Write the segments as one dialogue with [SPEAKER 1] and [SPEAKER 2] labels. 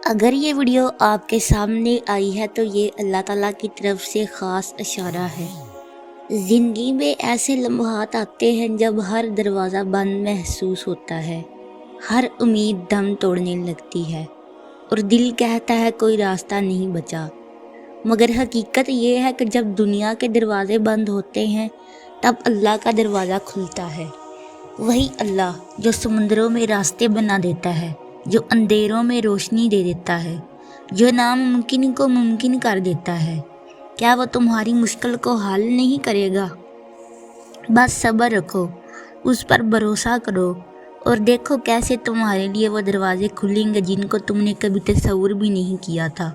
[SPEAKER 1] اگر یہ ویڈیو آپ کے سامنے آئی ہے تو یہ اللہ تعالیٰ کی طرف سے خاص اشارہ ہے۔ زندگی میں ایسے لمحات آتے ہیں جب ہر دروازہ بند محسوس ہوتا ہے، ہر امید دم توڑنے لگتی ہے اور دل کہتا ہے کوئی راستہ نہیں بچا۔ مگر حقیقت یہ ہے کہ جب دنیا کے دروازے بند ہوتے ہیں تب اللہ کا دروازہ کھلتا ہے۔ وہی اللہ جو سمندروں میں راستے بنا دیتا ہے، جو اندھیروں میں روشنی دے دیتا ہے، جو ناممکن کو ممکن کر دیتا ہے، کیا وہ تمہاری مشکل کو حل نہیں کرے گا؟ بس صبر رکھو، اس پر بھروسہ کرو اور دیکھو کیسے تمہارے لیے وہ دروازے کھلیں گے جن کو تم نے کبھی تصور بھی نہیں کیا تھا۔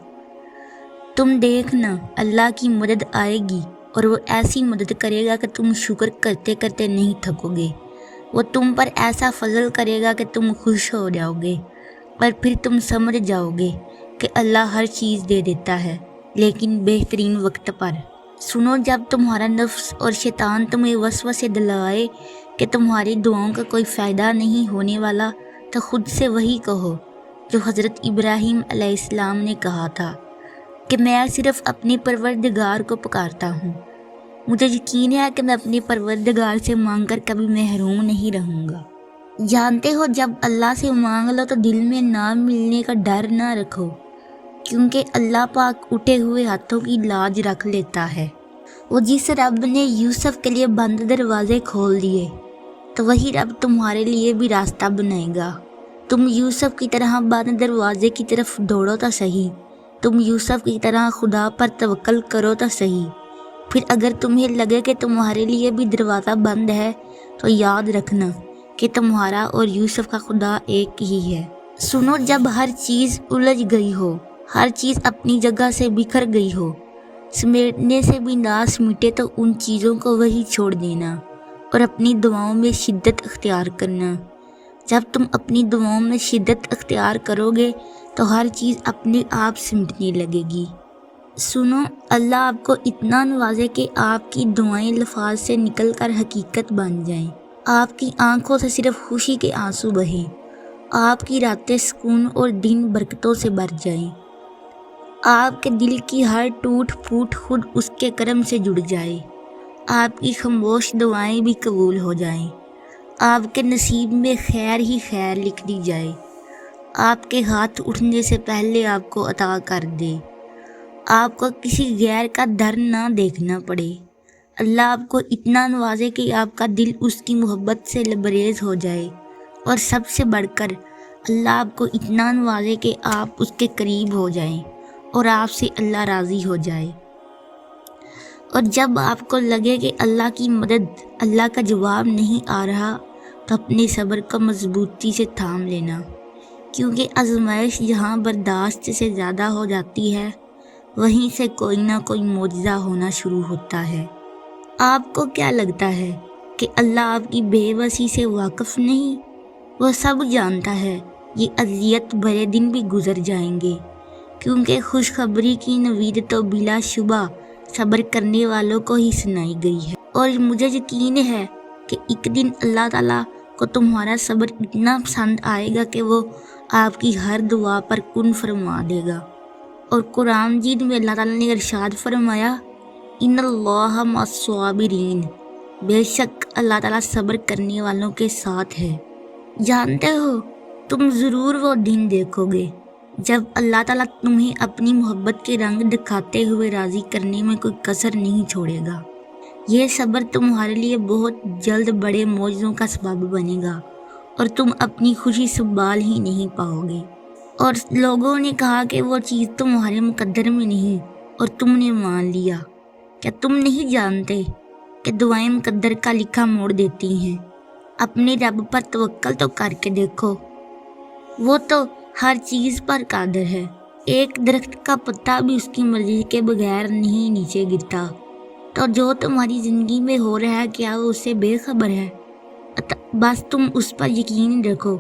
[SPEAKER 1] تم دیکھنا، اللہ کی مدد آئے گی اور وہ ایسی مدد کرے گا کہ تم شکر کرتے کرتے نہیں تھکو گے۔ وہ تم پر ایسا فضل کرے گا کہ تم خوش ہو جاؤ گے اور پھر تم سمجھ جاؤ گے کہ اللہ ہر چیز دے دیتا ہے، لیکن بہترین وقت پر۔ سنو، جب تمہارا نفس اور شیطان تمہیں وسوسے دلائے کہ تمہاری دعاؤں کا کوئی فائدہ نہیں ہونے والا، تو خود سے وہی کہو جو حضرت ابراہیم علیہ السلام نے کہا تھا کہ میں صرف اپنے پروردگار کو پکارتا ہوں، مجھے یقین ہے کہ میں اپنے پروردگار سے مانگ کر کبھی محروم نہیں رہوں گا۔ جانتے ہو، جب اللہ سے مانگ لو تو دل میں نہ ملنے کا ڈر نہ رکھو، کیونکہ اللہ پاک اٹھے ہوئے ہاتھوں کی لاج رکھ لیتا ہے۔ وہ جس رب نے یوسف کے لیے بند دروازے کھول دیے، تو وہی رب تمہارے لیے بھی راستہ بنائے گا۔ تم یوسف کی طرح بند دروازے کی طرف دوڑو تو صحیح، تم یوسف کی طرح خدا پر توکل کرو تو صحیح۔ پھر اگر تمہیں لگے کہ تمہارے لیے بھی دروازہ بند ہے تو یاد رکھنا کہ تمہارا اور یوسف کا خدا ایک ہی ہے۔ سنو، جب ہر چیز الجھ گئی ہو، ہر چیز اپنی جگہ سے بکھر گئی ہو، سمیٹنے سے بھی نہ سمیٹے، تو ان چیزوں کو وہی چھوڑ دینا اور اپنی دعاؤں میں شدت اختیار کرنا۔ جب تم اپنی دعاؤں میں شدت اختیار کرو گے تو ہر چیز اپنے آپ سمٹنے لگے گی۔ سنو، اللہ آپ کو اتنا نوازے کہ آپ کی دعائیں لفاظ سے نکل کر حقیقت بن جائیں، آپ کی آنکھوں سے صرف خوشی کے آنسو بہیں، آپ کی راتیں سکون اور دن برکتوں سے بھر جائیں، آپ کے دل کی ہر ٹوٹ پھوٹ خود اس کے کرم سے جڑ جائے، آپ کی خاموش دعائیں بھی قبول ہو جائیں، آپ کے نصیب میں خیر ہی خیر لکھ دی جائے، آپ کے ہاتھ اٹھنے سے پہلے آپ کو عطا کر دے، آپ کو کسی غیر کا در نہ دیکھنا پڑے۔ اللہ آپ کو اتنا نوازے کہ آپ کا دل اس کی محبت سے لبریز ہو جائے، اور سب سے بڑھ کر اللہ آپ کو اتنا نوازے کہ آپ اس کے قریب ہو جائیں اور آپ سے اللہ راضی ہو جائے۔ اور جب آپ کو لگے کہ اللہ کی مدد، اللہ کا جواب نہیں آ رہا، تو اپنے صبر کو مضبوطی سے تھام لینا، کیونکہ آزمائش جہاں برداشت سے زیادہ ہو جاتی ہے وہیں سے کوئی نہ کوئی معجزہ ہونا شروع ہوتا ہے۔ آپ کو کیا لگتا ہے کہ اللہ آپ کی بے بسی سے واقف نہیں؟ وہ سب جانتا ہے۔ یہ اذیت بھرے دن بھی گزر جائیں گے، کیونکہ خوشخبری کی نوید تو بلا شبہ صبر کرنے والوں کو ہی سنائی گئی ہے، اور مجھے یقین ہے کہ ایک دن اللہ تعالیٰ کو تمہارا صبر اتنا پسند آئے گا کہ وہ آپ کی ہر دعا پر کن فرما دے گا۔ اور قرآن مجید میں اللہ تعالیٰ نے ارشاد فرمایا، ان اللہ مع الصابرین، بے شک اللہ تعالیٰ صبر کرنے والوں کے ساتھ ہے۔ جانتے ہو، تم ضرور وہ دن دیکھو گے جب اللہ تعالیٰ تمہیں اپنی محبت کے رنگ دکھاتے ہوئے راضی کرنے میں کوئی کسر نہیں چھوڑے گا۔ یہ صبر تمہارے لیے بہت جلد بڑے معجزوں کا سبب بنے گا اور تم اپنی خوشی سنبھال ہی نہیں پاؤ گے۔ اور لوگوں نے کہا کہ وہ چیز تمہارے مقدر میں نہیں اور تم نے مان لیا۔ کیا تم نہیں جانتے کہ دعائیں مقدر کا لکھا موڑ دیتی ہیں؟ اپنے رب پر توکل تو کر کے دیکھو، وہ تو ہر چیز پر قادر ہے۔ ایک درخت کا پتا بھی اس کی مرضی کے بغیر نہیں نیچے گرتا، تو جو تمہاری زندگی میں ہو رہا ہے کیا وہ اس سے بے خبر ہے؟ بس تم اس پر یقین رکھو،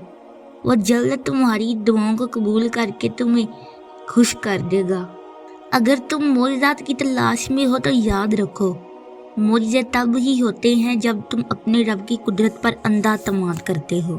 [SPEAKER 1] وہ جلد تمہاری دعاؤں کو قبول کر کے تمہیں خوش کر دے گا۔ اگر تم معجزات کی تلاش میں ہو تو یاد رکھو، معجزے تب ہی ہوتے ہیں جب تم اپنے رب کی قدرت پر اندھا اعتماد کرتے ہو۔